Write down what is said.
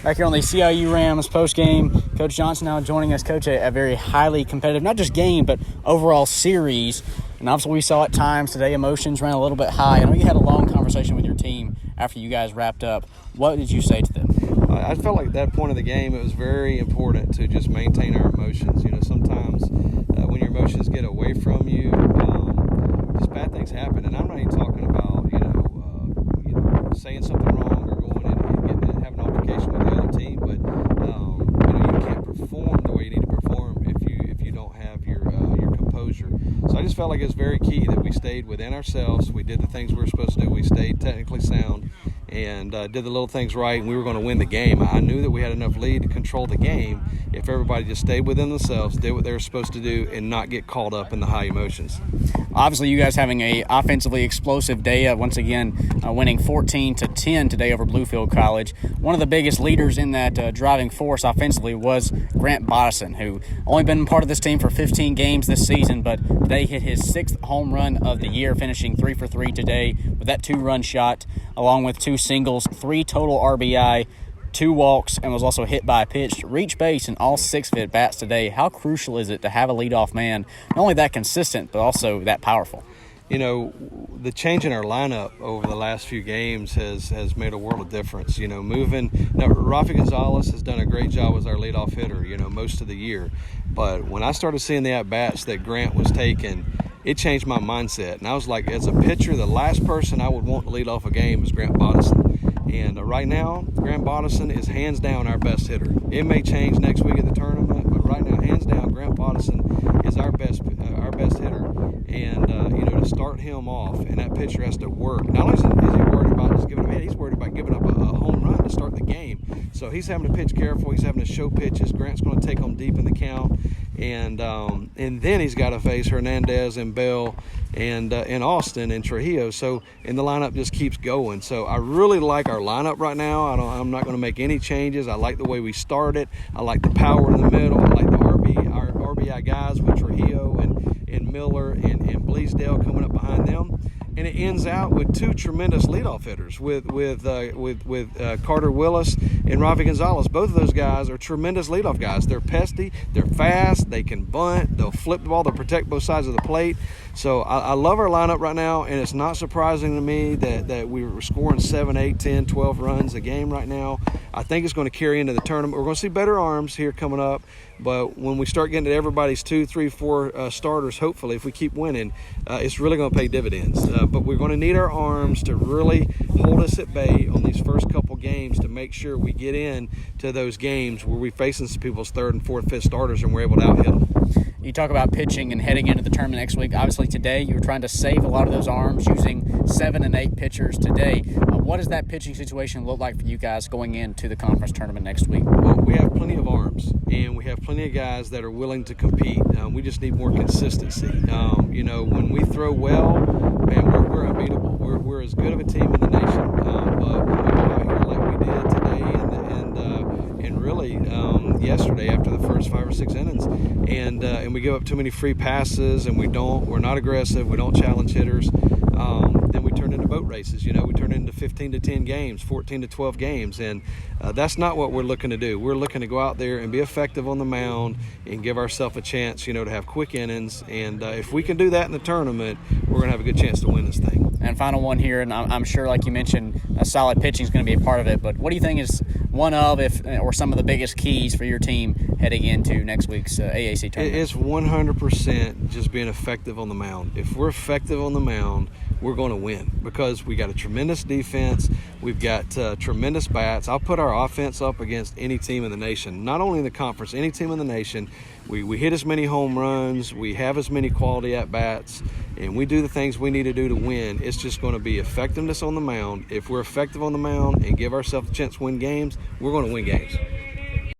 Back here on the CIU Rams post-game, Coach Johnson now joining us. Coach, a very highly competitive, not just game, but overall series. And obviously we saw at times today emotions ran a little bit high. I know you had a long conversation with your team after you guys wrapped up. What did you say to them? I felt like at that point of the game, it was very important to just maintain our emotions. You know, sometimes when your emotions get away from you, just bad things happen. And I'm not even talking about, saying something wrong or going in and having an altercation with the other team. But, you can't perform the way you need to perform if you don't have your composure. So I just felt like it was very key that we stayed within ourselves. We did the things we were supposed to do. We stayed technically sound and did the little things right, and we were going to win the game. I knew that we had enough lead to control the game if everybody just stayed within themselves, did what they were supposed to do, and not get caught up in the high emotions. Obviously, you guys having a offensively explosive day. Once again, winning 14-10 today over Bluefield College. One of the biggest leaders in that driving force offensively was Grant Bodison, who only been part of this team for 15 games this season, but today hit his 6th home run of the year, finishing 3 for 3 today with that 2-run shot, along with 2 singles, 3 total RBI, 2 walks, and was also hit by a pitch to reach base in all 6 of his bats today. How crucial is it to have a leadoff man, not only that consistent, but also that powerful? You know, the change in our lineup over the last few games has made a world of difference. You know, Rafi Gonzalez has done a great job as our leadoff hitter, most of the year. But when I started seeing the at-bats that Grant was taking, it changed my mindset. And I was like, as a pitcher, the last person I would want to lead off a game is Grant Bodison. And right now, Grant Bodison is hands down our best hitter. It may change next week at the tournament, but right now, hands down, Grant Bodison is our best hitter. And to start him off, and that pitcher has to work. Not only is he worried about just giving up a hit, he's worried about giving up a home run to start the game. So he's having to pitch careful. He's having to show pitches. Grant's going to take them deep in the count, and then he's got to face Hernandez and Bell and Austin and Trujillo. And the lineup just keeps going. So I really like our lineup right now. I'm not going to make any changes. I like the way we started. I like the power in the middle. I like our RBI guys with Trujillo and Miller and Bleasdale coming up behind them. And it ends out with 2 tremendous leadoff hitters with Carter Willis and Rafi Gonzalez. Both of those guys are tremendous leadoff guys. They're pesty, they're fast, they can bunt, they'll flip the ball, they'll protect both sides of the plate. So I love our lineup right now, and it's not surprising to me that we were scoring 7, 8, 10, 12 runs a game right now. I think it's going to carry into the tournament. We're going to see better arms here coming up, but when we start getting to everybody's 2, 3, 4 starters, hopefully, if we keep winning, it's really going to pay dividends. But we're going to need our arms to really hold us at bay on these first couple games to make sure we get in to those games where we're facing some people's 3rd and 4th, 5th starters and we're able to out-hit them. You talk about pitching and heading into the tournament next week. Obviously today you were trying to save a lot of those arms using 7 and 8 pitchers today. What does that pitching situation look like for you guys going into the conference tournament next week? Well, we have plenty of arms, and we have plenty of guys that are willing to compete. We just need more consistency. When we throw well, man, we're unbeatable. We're as good of a team in the nation. But when we go out here like we did today and really yesterday after the first 5 or 6 innings, and we give up too many free passes, and we're not aggressive, we don't challenge hitters, then we turn into boat races. We turn into 15-10 games, 14-12 games, and that's not what we're looking to do. We're looking to go out there and be effective on the mound and give ourselves a chance, to have quick innings, and if we can do that in the tournament, we're going to have a good chance to win this thing. And final one here, and I'm sure, like you mentioned, solid pitching is going to be a part of it, but what do you think is one of, or some of the biggest keys for your team heading into next week's AAC tournament? It's 100% just being effective on the mound. If we're effective on the mound, we're going to win because we got a tremendous defense. We've got tremendous bats. I'll put our offense up against any team in the nation, not only in the conference, any team in the nation. We hit as many home runs. We have as many quality at-bats, and we do the things we need to do to win. It's just going to be effectiveness on the mound. If we're effective on the mound and give ourselves a chance to win games, we're going to win games.